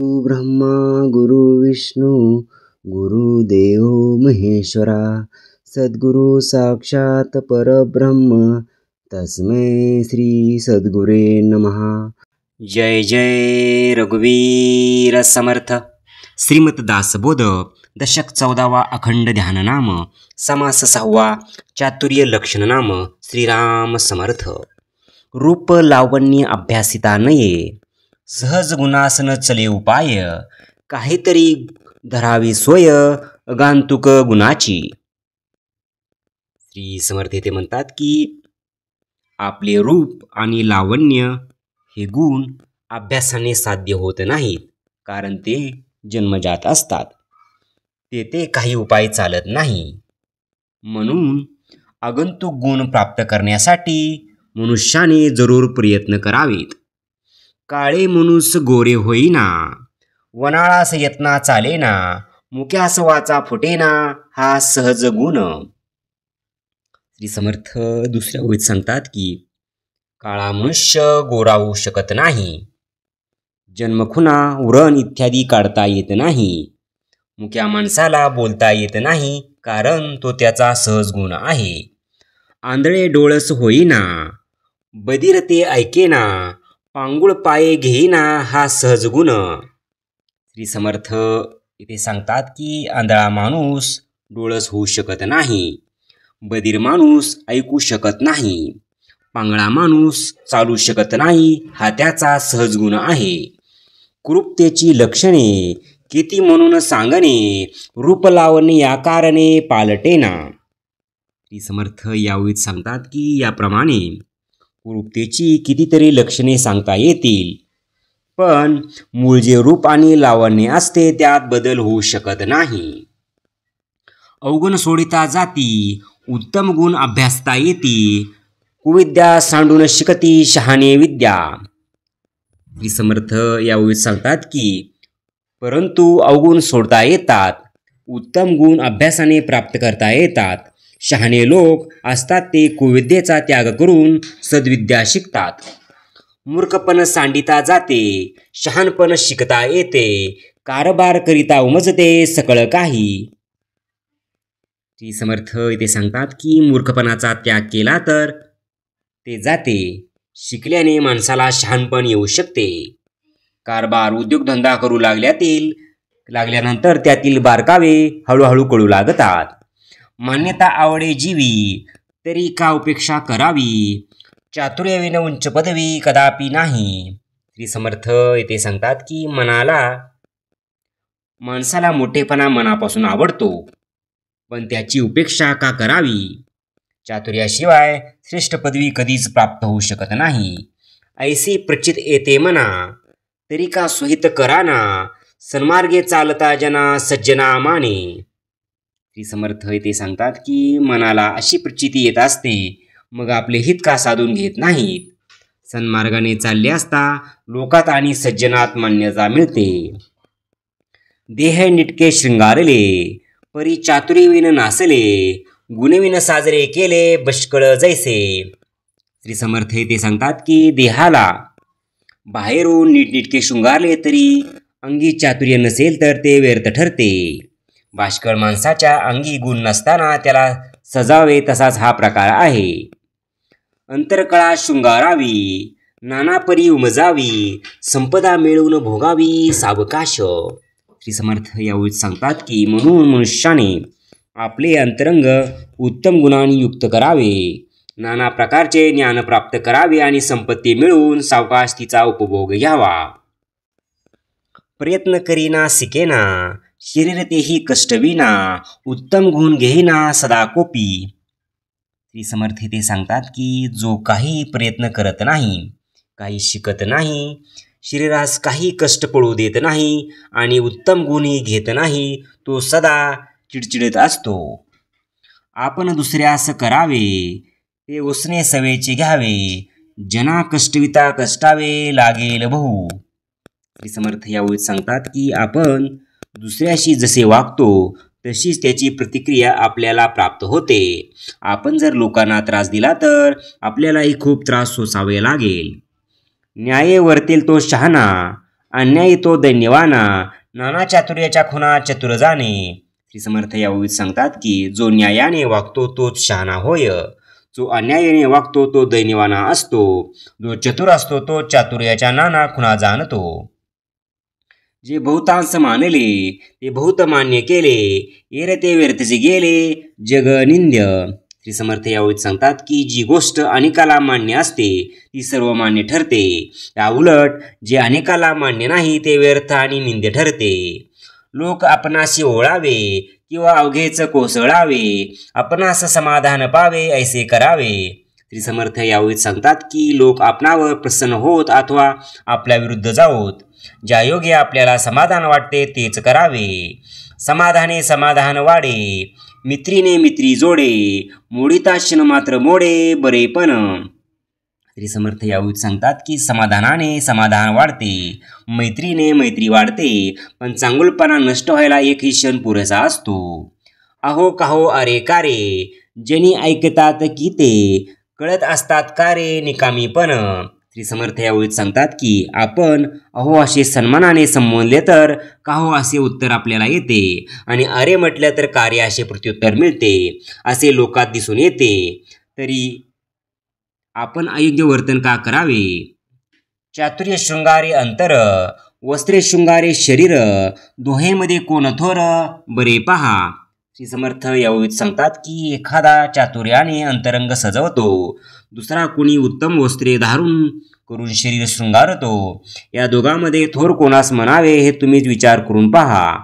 ब्रह्मा गुरु विष्णू गुरुदेव महेश्वरा सद्गुरु साक्षात परब्रह्म तस्मै श्री सद्गुरे नमः। जय जय रघुवीर समर्थ। श्रीमद दासबोध दशक 14वा अखंड ध्याननाम समास 6वा चातुर्य लक्षणनाम श्रीराम समर्थ। रूप लावण्य अभ्यासिता नये सहज गुणासन चले उपाय काहीतरी धरावी सोय अगांतुक गुणाची। श्री समर्थ येथे म्हणतात की आपले रूप आणि लावण्य हे गुण अभ्यासाने साध्य होत नाहीत, कारण ते जन्मजात असतात, तेथे काही उपाय चालत नाही। म्हणून आगंतुक गुण प्राप्त करण्यासाठी मनुष्याने जरूर प्रयत्न करावेत। काळे मनुष्य गोरे होईना, वनाळास यत्ना चालेना, मुक्यास वाचा फुटेना, हा सहज गुण। श्री समर्थ दुसऱ्या ओळीत सांगतात की काळा मनुष्य गोरा होऊ शकत नाही, जन्मखुना उरण इत्यादी काढता येत नाही, मुक्या माणसाला बोलता येत नाही, कारण तो त्याचा सहज गुण आहे। आंधळे डोळस होईना, बधीर ते ऐकेना, पांगुळ पाये घेईना, हा सहज गुण। श्री समर्थ इथे सांगतात की आंधळा माणूस डोळस होऊ शकत नाही, बधीर माणूस ऐकू शकत नाही, पांगळा माणूस चालू शकत नाही, हा त्याचा सहज गुण आहे। कुरूपतेची लक्षणे किती म्हणून सांगणे, रूप लावणे या कारणे पालटेना। श्री समर्थ यावेळी सांगतात की याप्रमाणे कुरूपतेची कितीतरी लक्षणे सांगता येतील, पण मूळ जे रूप आणि लावण्य असते त्यात बदल होऊ शकत नाही। अवगुण सोडिता जाती, उत्तम गुण अभ्यासता येती, कुविद्या सांडून शिकती शहाणे विद्या। श्री समर्थ यावेळी सांगतात की परंतु अवगुण सोडता येतात, उत्तम गुण अभ्यासाने प्राप्त करता येतात। शहाणे लोक असतात ते कुविद्येचा त्याग करून सद्विद्या शिकतात। मूर्खपण सांडिता जाते, शहाणपण शिकता येते, कारभार करिता उमजते सकळ काही। श्री समर्थ इथे सांगतात की मूर्खपणाचा त्याग केला तर ते जाते, शिकल्याने माणसाला शहाणपण येऊ शकते। कारभार उद्योगधंदा करू लागल्यानंतर त्यातील बारकावे हळूहळू कळू लागतात। मान्यता आवडे जीवी तरी का उपेक्षा करावी, चातुर्यविन उंच पदवी कदापि नाही। श्री समर्थ येथे सांगतात की माणसाला मोठेपणा मनापासून आवडतो, पण त्याची उपेक्षा का करावी। चातुर्याशिवाय श्रेष्ठ पदवी कधीच प्राप्त होऊ शकत नाही। ऐसी प्रचित येते मना तरी का सोहित कराना, सन्मार्गे चालता जना सज्जना माने। श्री समर्थ येथे सांगतात की मनाला अशी प्रचिती येत असते, मग आपले हित का साधून घेत नाहीत। सन्मार्गाने चालले असता लोकात आणि सज्जनात मान्यता मिळते। देह निटके शृंगारले परी चातुर्यविन नासले, गुणविन साजरे केले बष्कळ जैसे। श्री समर्थ ते सांगतात की देहाला बाहेरून नीटनिटके शृंगारले तरी अंगी चातुर्य नसेल तर ते व्यर्थ ठरते। बाष्कळ माणसाच्या अंगी गुण नसताना त्याला सजावे तसाच हा प्रकार आहे। अंतरकळा शृंगारावी, नाना परी उमजावी, संपदा मिळवून भोगावी सावकाश। श्री समर्थ यावेळी सांगतात की म्हणून मनुष्याने आपले अंतरंग उत्तम गुणांनी युक्त करावे, नाना प्रकारचे ज्ञान प्राप्त करावे आणि संपत्ती मिळवून सावकाश तिचा उपभोग घ्यावा। प्रयत्न करीना शिकेना, शरीर तेही कष्टविना, उत्तम गुण घेईना सदा कोपी। श्री समर्थ ते सांगतात की जो काही प्रयत्न करत नाही, काही शिकत नाही, शरीरास काही कष्ट पडू देत नाही आणि उत्तम गुणही घेत नाही, तो सदा चिडचिडत असतो। आपण दुसऱ्यास करावे ते उसने सवेचे घ्यावे, जना कष्टविता कष्टावे लागेल बहु। श्री समर्थ यावेळी सांगतात की आपण दुसऱ्याशी जसे वागतो तशीच त्याची प्रतिक्रिया आपल्याला प्राप्त होते। आपण जर लोकांना त्रास दिला तर आपल्यालाही खूप त्रास सोसावे लागेल। न्याये वर्तेल तो शहाणा, अन्यायी तो दैन्यवाना, नाना चातुर्याच्या खुणा चतुर जाणे. श्री समर्थ यावेळी सांगतात की जो न्यायाने वागतो तोच शहाणा होय, जो अन्यायाने वागतो तो दैन्यवाना असतो, जो चतुर असतो तो चातुर्याच्या नाना खुणा जाणतो. जे बहुतांश मानले ते बहुत मान्य केले, येरे ते व्यर्थचे गेले जग निंद्य. श्री समर्थ यावेळी सांगतात की जी गोष्ट अनेकाला मान्य असते ती सर्व मान्य ठरते, त्या उलट जे अनेकाला मान्य नाही ते व्यर्थ आणि निंद्य ठरते. लोक आपणाशी ओळावे किंवा अवघेच कोसळावे, आपणास समाधान पावे ऐसे करावे. श्री समर्थ यावेळी सांगतात की लोक आपणावर प्रसन्न होत अथवा आपल्या विरुद्ध जावोत, ज्या योगे आपल्याला समाधान वाटते तेच करावे. समाधाने समाधान वाढे, मित्रीने मित्री जोडे, मोडिता क्षण मात्र मोडे बरेपण. श्री समर्थ यावेळी सांगतात की समाधानाने समाधान वाढते, मैत्रीने मैत्री वाढते, पण चांगुलपणा नष्ट व्हायला एकही क्षण पुरेसा असतो. अहो काहो अरे कारे, जनी ऐकतात की ते कळत असतात कारे निकामीपण. श्री समर्थ यावेळी सांगतात की आपण अहो असे सन्मानाने संबोधले तर काहो असे उत्तर आपल्याला येते, आणि अरे म्हटलं तर कार्य असे प्रत्युत्तर मिळते असे लोकात दिसून येते. तरी आपण अयोग्य वर्तन का करावे. चातुर्य शृंगारे अंतर, वस्त्रे शृंगारे शरीर, दोहेमध्ये कोण थोर बरे पहा. श्री समर्थ यावेळी सांगतात की एखादा चातुर्याने अंतरंग सजवतो, दुसरा कोणी उत्तम वस्त्रे धारून करून शरीर शृंगारतो. या दोघांमध्ये थोर कोणास म्हणावे हे तुम्हीच विचार करून पहा.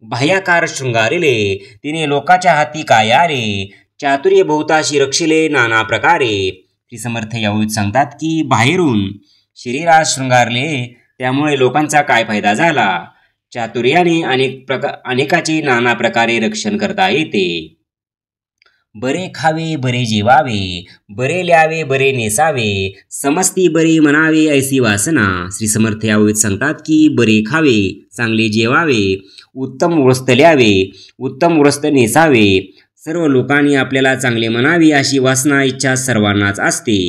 बाह्याकार शृंगारिले तिने लोकाच्या हाती काय आले, चातुर्य बहुताशी रक्षिले नाना प्रकारे. श्री समर्थ यावेळी सांगतात की बाहेरून शरीरात शृंगारले त्यामुळे लोकांचा काय फायदा झाला. चातुर्याने अनेकाचे नाना प्रकारे रक्षण करता येते. बरे खावे बरे जेवावे, बरे ल्यावे बरे नेसावे, समस्ती बरे म्हणावे ऐसी वासना. श्री समर्थ यावेळी सांगतात की बरे खावे, चांगले जेवावे, उत्तम वस्त्र ल्यावे, उत्तम वस्त्र नेसावे, सर्व लोकांनी आपल्याला चांगले म्हणावे अशी वासना इच्छा सर्वांनाच असते.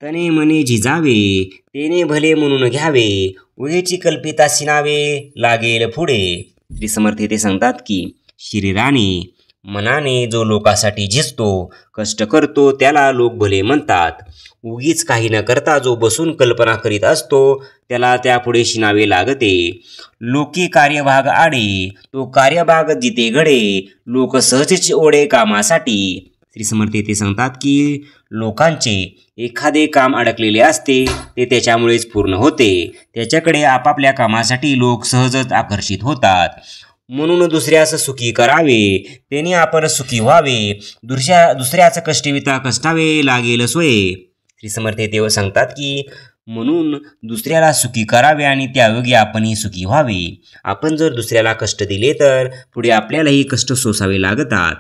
तने मने झिजावे, तेने भले म्हणून घ्यावे, उहेची कल्पिता शिनावे लागेल पुढे. श्री समर्थ ते सांगतात की शरीराने मनाने जो लोकांसाठी झिजतो, कष्ट करतो त्याला लोक भले म्हणतात. उगीच काही न करता जो बसून कल्पना करीत असतो त्याला त्यापुढे शिनावे लागते. लोकी कार्यभाग आडे, तो कार्यभाग जिथे घडे, लोक सहजच ओढे कामासाठी. श्री समर्थ ते सांगतात की लोकांचे एखादे काम अडकलेले असते ते त्याच्यामुळेच पूर्ण होते, त्याच्याकडे आपापल्या कामासाठी लोक सहजच आकर्षित होतात. म्हणून दुसऱ्यास सुखी करावे त्याने आपण सुखी व्हावे, दुसऱ्याच कष्टविता कष्टावे लागेल सोय. श्री समर्थ ते सांगतात की म्हणून दुसऱ्याला सुखी करावे आणि त्यायोगे आपणही सुखी व्हावे. आपण जर दुसऱ्याला कष्ट दिले तर पुढे आपल्यालाही कष्ट सोसावे लागतात.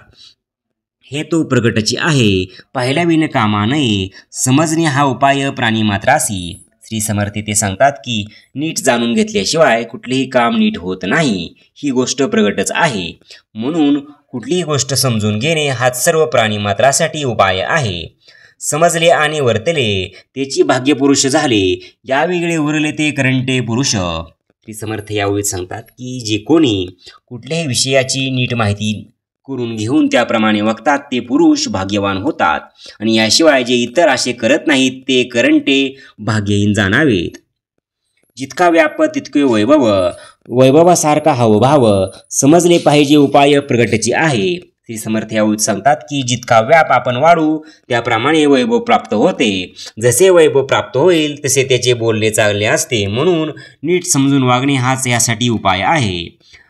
हे तो प्रगटची आहे, पाहिल्या विन कामा नये, समजणे हा उपाय प्राणी मात्रासी. श्री समर्थ ते सांगतात की नीट जाणून घेतल्याशिवाय कुठलेही काम नीट होत नाही, ही गोष्ट प्रगटच आहे. म्हणून कुठलीही गोष्ट समजून घेणे हाच सर्व प्राणी मात्रासाठी उपाय आहे. समजले आणि वर्तले त्याची भाग्यपुरुष झाले, या वेगळे उरले ते करंटे पुरुष. श्री समर्थ यावेळी सांगतात की जे कोणी कुठल्याही विषयाची नीट माहिती करून घेऊन त्याप्रमाणे वागतात ते पुरुष भाग्यवान होतात, आणि याशिवाय जे इतर असे करत नाहीत ते करंटे भाग्यहीन जाणावेत. जितका व्याप तितके वैभव, वैभवासारखा हावभाव, समजले पाहिजे उपाय प्रगटची आहे. श्री समर्थ यावेळी सांगतात की जितका व्याप आपण वाढू त्याप्रमाणे वैभव प्राप्त होते, जसे वैभव प्राप्त होईल तसे त्याचे बोलणे चांगले असते. म्हणून नीट समजून वागणे हाच यासाठी उपाय आहे.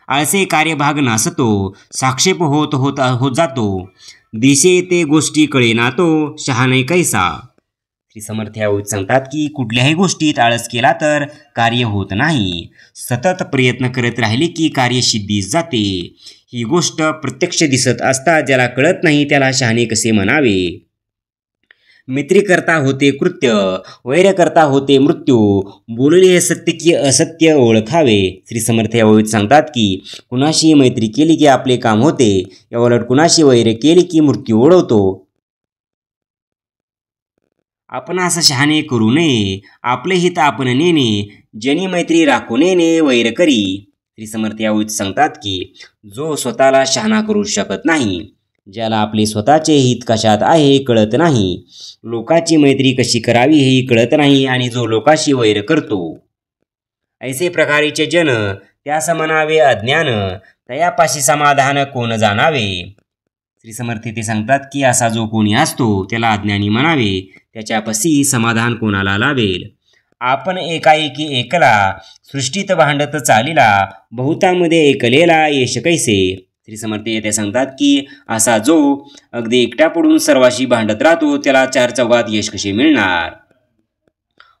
आळसे कार्यभाग नासतो, साक्षेप होत होत होत जातो, दिसे ते गोष्टी कळेना तो शहाणे कैसा. श्री समर्थ यावेळी सांगतात की कुठल्याही गोष्टीत आळस केला तर कार्य होत नाही, सतत प्रयत्न करत राहिले की कार्य सिद्धीस जाते. ही गोष्ट प्रत्यक्ष दिसत असता ज्याला कळत नाही त्याला शहाणे कसे म्हणावे. मित्री करता होते कृत्य, वैर करता होते मृत्यू, बोलले हे सत्य की असत्य ओळखावे. श्री समर्थ यावेळी सांगतात की कुणाशी मैत्री केली की आपले काम होते, या उलट कुणाशी वैर केली की मृत्यू ओढवतो. आपण असं शहाणे करू नये, आपले हित आपण नेणे, जनी मैत्री राखू नेणे वैर करी. श्री समर्थ यावेळी सांगतात की जो स्वतःला शहाणा करू शकत नाही, ज्याला आपले स्वतःचे हित कशात आहे कळत नाही, लोकाची मैत्री कशी करावी हेही कळत नाही आणि जो लोकाशी वैर करतो, ऐसे प्रकारेचे जन त्यास म्हणावे अज्ञान, तयापाशी समाधान कोण जाणावे. श्री समर्थ ते सांगतात की असा जो कोणी असतो त्याला अज्ञानी म्हणावे, त्याच्यापाशी समाधान कोणाला लावेल. आपण एकाएकी एकला, सृष्टीत भांडत चालिला, बहुतांमध्ये एकलेला यश कैसे. श्री समर्थ येथे सांगतात की असा जो अगदी एकटा पडून सर्वाशी भांडत राहतो त्याला चार चौघात यश कसे मिळणार.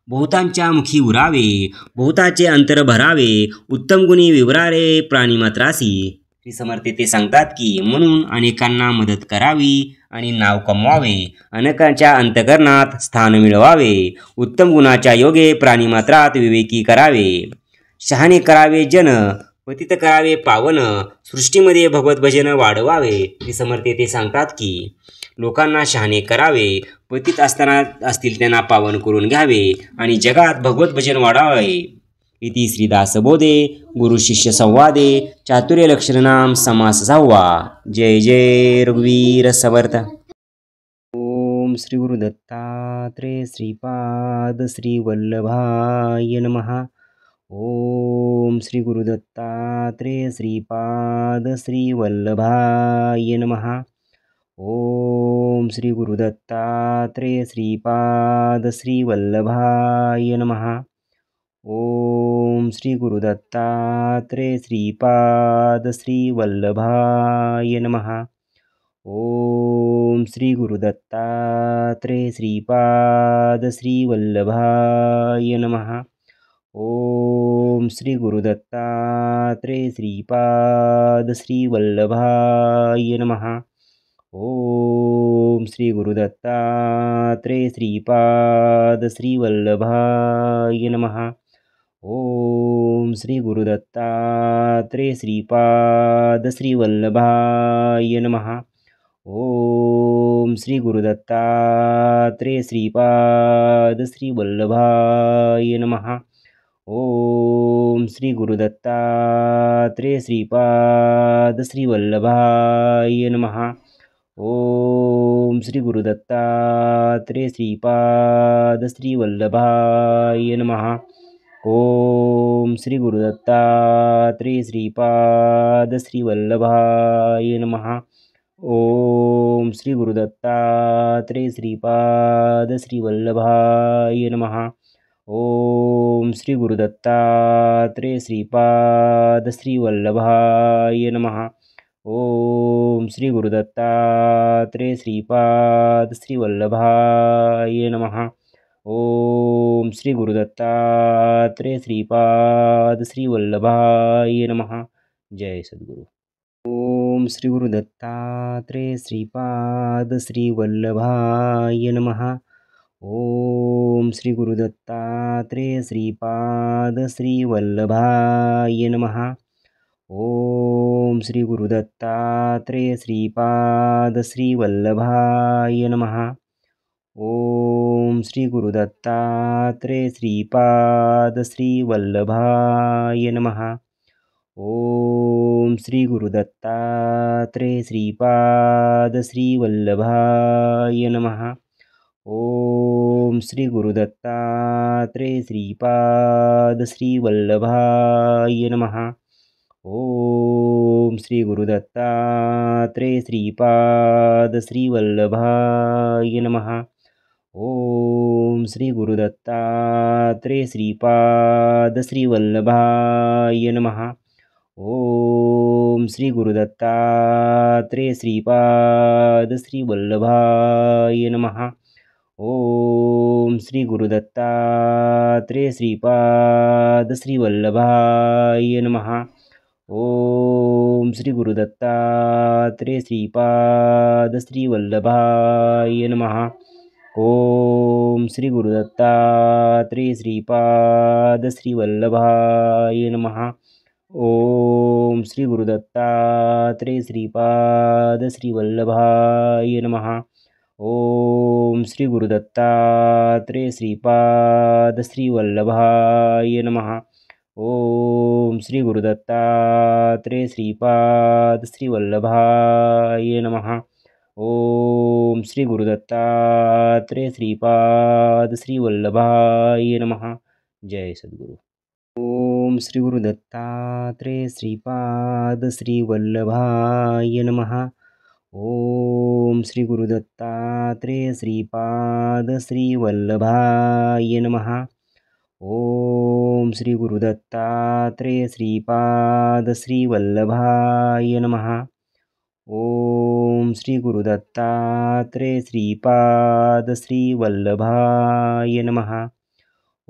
बहुतांच्या मुखी उरावे, बहुताचे अंतर भरावे, उत्तम गुणी विवरारे प्राणीमात्रासी. श्री समर्थ ते सांगतात की म्हणून अनेकांना मदत करावी आणि नाव कमवावे, अनेकांच्या अंतकरणात स्थान मिळवावे, उत्तम गुणाच्या योगे प्राणीमात्रात विवेकी करावे, शहाणे करावे जन, पतित करावे पावन, सृष्टीमध्ये भगवत भजन वाढवावे. श्री समर्थ ते सांगतात की लोकांना शहाणे करावे, पतित असताना असतील त्यांना पावन करून घ्यावे आणि जगात भगवत भजन वाढवावे. इति श्रीदासबोधे गुरु शिष्य संवादे चातुर्य लक्षणाम समास 6वा. जय जय रघुवीर समर्थ. ओम श्री गुरु दत्तात्रेय श्रीपाद श्री वल्लभाय नमः. ओम श्री गुरु दत्तात्रेय श्रीपाद श्री वल्लभाय नमः. ओम श्री गुरु दत्तात्रेय श्रीपाद श्री वल्लभाय नमः. ओम श्री गुरु दत्तात्रेय श्रीपाद श्री वल्लभाय नमः. ओम श्री गुरु दत्तात्रेय श्रीपाद श्री वल्लभाय नमः. ओम श्री गुरु दत्तात्रेय श्रीपाद श्री वल्लभाय नमः. ओम श्री गुरु दत्तात्रेय श्रीपाद श्री वल्लभाय नमः. ओम श्री गुरु दत्तात्रेय श्रीपाद श्री वल्लभाय नमः. ओम श्री गुरु दत्तात्रेय श्रीपाद श्री वल्लभाय नमः. ओम श्री गुरु दत्तात्रेय श्रीपाद श्री वल्लभाय नमः. ओम श्री गुरु दत्तात्रेय श्रीपाद श्री वल्लभाय नमः. ओम श्री गुरु दत्तात्रेय श्रीपाद श्री वल्लभाय नमः. ओम श्री गुरु दत्तात्रेय श्रीपाद श्री वल्लभाय नमः. ओम श्री गुरु दत्तात्रेय श्रीपाद श्री वल्लभाय नमः. ओम श्री गुरु दत्तात्रेय श्रीपाद श्री वल्लभाय नमः. ओम श्री गुरु दत्तात्रेय श्रीपाद श्री वल्लभाय नमः. जय सद्गुरु. ओम श्री गुरु दत्तात्रेय श्रीपाद श्री वल्लभाय नमः. ओम श्री गुरु दत्तात्रेय श्रीपाद श्री वल्लभाय नमः. ओम श्री गुरु दत्तात्रेय श्रीपाद श्री वल्लभाय नमः. ओम श्री गुरु दत्तात्रेय श्रीपाद श्री वल्लभाय नमः. ओम श्री गुरु दत्तात्रेय श्रीपाद श्री वल्लभाय नमः. ओम श्री गुरु दत्तात्रेय श्रीपाद श्री वल्लभाय नमः. ओम श्री गुरु दत्तात्रेय श्रीपाद श्री वल्लभाय नमः. ओम श्री गुरु दत्तात्रेय श्रीपाद श्री वल्लभाय नमः. ओम श्री गुरु दत्तात्रेय श्रीपाद श्री वल्लभाय नमः. ओम श्री गुरु दत्तात्रेय श्रीपाद श्री वल्लभाय नमः. ओम श्री गुरु दत्तात्रेय श्रीपाद श्री वल्लभाय नमः. ओम श्री गुरु दत्तात्रेय श्रीपाद श्री वल्लभाय नमः. ओम श्री गुरु दत्तात्रेय श्रीपाद श्री वल्लभाय नमः. ओम ओम श्री गुरुदत्तात्रेय श्रीपाद श्रीवल्लभाय नमः। ओम श्री गुरुदत्तात्रेय श्रीपाद श्रीवल्लभाय नमः। ओम श्री गुरुदत्तात्रेय श्रीपाद श्रीवल्लभाय नमः। जय सद्गुरु। ओम श्री गुरुदत्तात्रेय श्रीपाद श्रीवल्लभाय नमः। ओम श्री गुरुदत्तात्रेय श्रीपाद श्रीवल्लभाय नमः। ओम श्री गुरुदत्तात्रेय श्रीपाद श्रीवल्लभाय नमः। ओम श्री गुरुदत्तात्रेय श्रीपाद श्रीवल्लभाय नमः।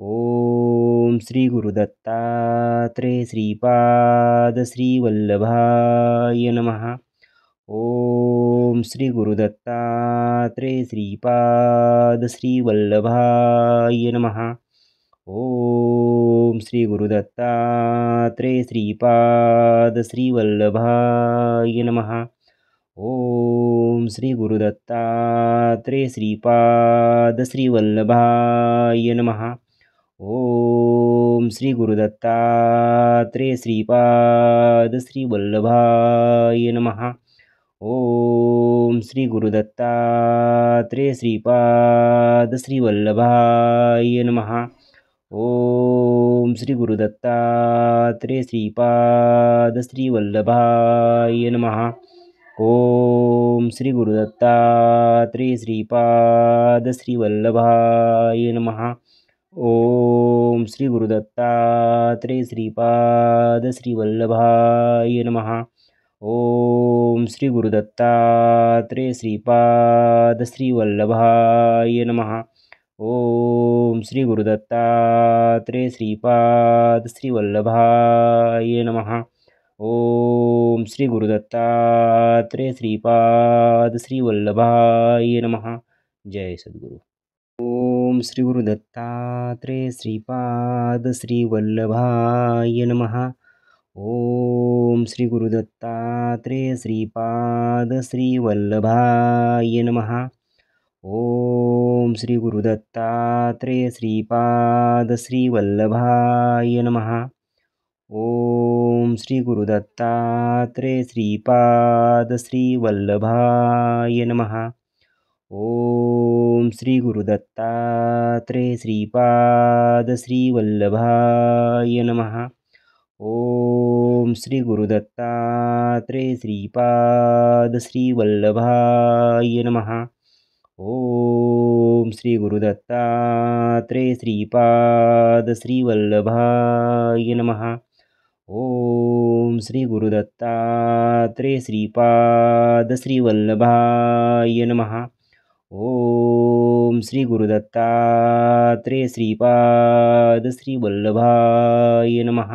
ओम श्री गुरुदत्तात्रेय श्रीपाद श्रीवल्लभाय नमः। ओम श्री गुरुदत्तात्रेय श्रीपाद श्रीवल्लभाय नमः। ओम श्री गुरुदत्तात्रेय श्रीपाद श्रीवल्लभाय नमः। ओम श्री गुरुदत्तात्रेय श्रीपाद श्रीवल्लभाय नमः। ओम श्री गुरुदत्तात्रेय श्रीपाद श्रीवल्लभाय नमः। ओम श्री गुरुदत्तात्रेय श्रीपाद श्रीवल्लभाय नमः। ओम श्री गुरुदत्तात्रेय श्रीपाद श्रीवल्लभाय नमः। ओम श्री गुरुदत्तात्रेय श्रीपाद श्रीवल्लभाय नमः। ओम श्री गुरुदत्तात्रेय श्रीपाद श्रीवल्लभाय नमः। ओम श्री गुरुदत्तात्रेय श्रीपाद श्रीवल्लभाय नमः। ओम श्री गुरुदत्तात्रेय श्रीपाद श्रीवल्लभाय नमः। ओम श्री गुरुदत्तात्रेय श्रीपाद श्रीवल्लभाय नमः। जय सद्गुरु। ओम श्री गुरुदत्तात्रेय श्रीपाद श्रीवल्लभाय नमः। ओम श्री गुरुदत्तात्रेय श्रीपाद श्रीवल्लभाय नमः। ओम श्री गुरुदत्तात्रेय श्रीपाद श्रीवल्लभाय नमः। ओम श्री गुरुदत्तात्रेय श्रीपाद श्रीवल्लभाय नमः। ओम श्री गुरुदत्तात्रेय श्रीपाद श्रीवल्लभाय नमः। ओम श्री गुरुदत्तात्रेय श्रीपाद श्रीवल्लभाय नमः। ओम श्री गुरुदत्तात्रेय श्रीपाद श्रीवल्लभाय नमः। ओम श्री गुरुदत्तात्रेय श्रीपाद श्रीवल्लभाय नमः। ओम श्री गुरुदत्तात्रेय श्रीपाद श्रीवल्लभाय नमः।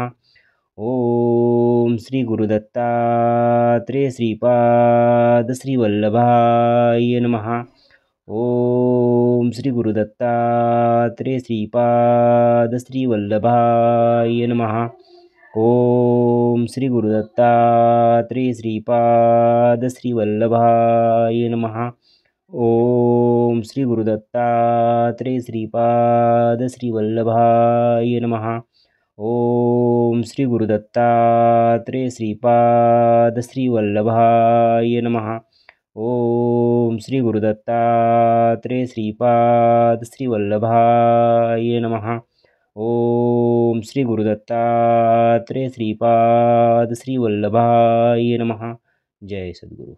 ओम श्री गुरुदत्तात्रेय श्रीपाद श्रीवल्लभाय नमः। ओम श्री गुरुदत्तात्रेय श्रीपाद श्रीवल्लभाय नमः। ओम श्री गुरुदत्तात्रेय श्रीपाद श्रीवल्लभाय नमः। ओम श्री गुरुदत्तात्रेय श्रीपाद श्रीवल्लभाय नमः। ओम श्री गुरुदत्तात्रेय श्रीपाद श्रीवल्लभाय नमः। ओम श्री गुरुदत्तात्रेय श्रीपाद श्रीवल्लभाय नमः। ओम श्री गुरुदत्तात्रेय श्रीपाद श्रीवल्लभाय नमः। जय सद्गुरु।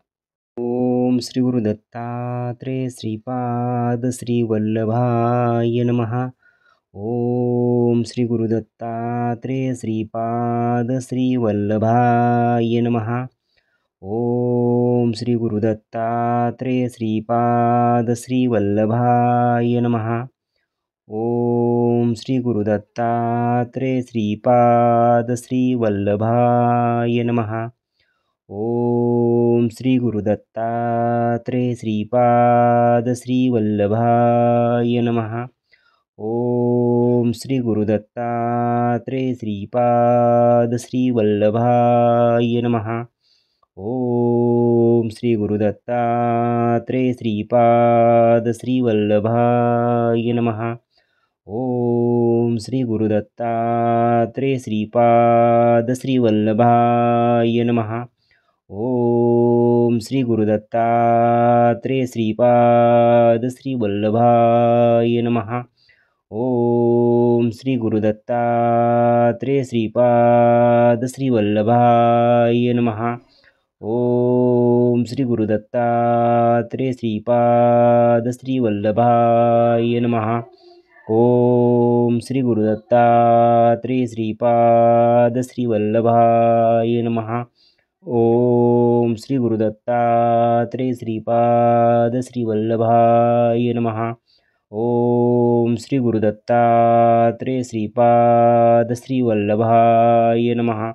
ओम श्री गुरुदत्तात्रेय श्रीपाद श्रीवल्लभाय नमः। ओम श्री गुरुदत्तात्रेय श्रीपाद श्रीवल्लभाय नमः। ओम श्री गुरुदत्तात्रेय श्रीपाद श्रीवल्लभाय नमः। ओम श्री गुरुदत्तात्रेय श्रीपाद श्रीवल्लभाय नमः। ओम श्री गुरुदत्तात्रेय श्रीपाद श्रीवल्लभाय नमः। ओम श्री गुरुदत्तात्रेय श्रीपाद श्रीवल्लभाय नमः। ओम श्री गुरुदत्तात्रेय श्रीपाद श्रीवल्लभाय नमः. ओम श्री गुरुदत्तात्रेय श्रीपाद श्रीवल्लभाय नमः. ओम श्री गुरुदत्तात्रेय श्रीपाद श्रीवल्लभाय नमः. ओम श्री गुरुदत्तात्रेय श्रीपाद श्रीवल्लभाय नमः. ओम श्री गुरुदत्तात्रेय श्रीपाद श्रीवल्लभाय नमः. ओम श्री गुरुदत्तात्रेय श्रीपाद श्रीवल्लभाय नमः. ओम श्री गुरुदत्तात्रेय श्रीपाद श्रीवल्लभाय नमः. ओम श्री गुरुदत्तात्रेय श्रीपाद श्रीवल्लभाय नमः.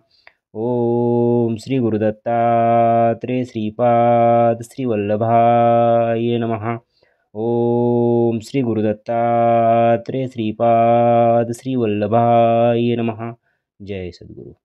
ओम श्री गुरुदत्तात्रेय श्रीपाद श्रीवल्लभाय नमः. ओम श्री गुरुदत्तात्रेय श्रीपाद श्रीवल्लभाय नमः. जय सद्गुरु.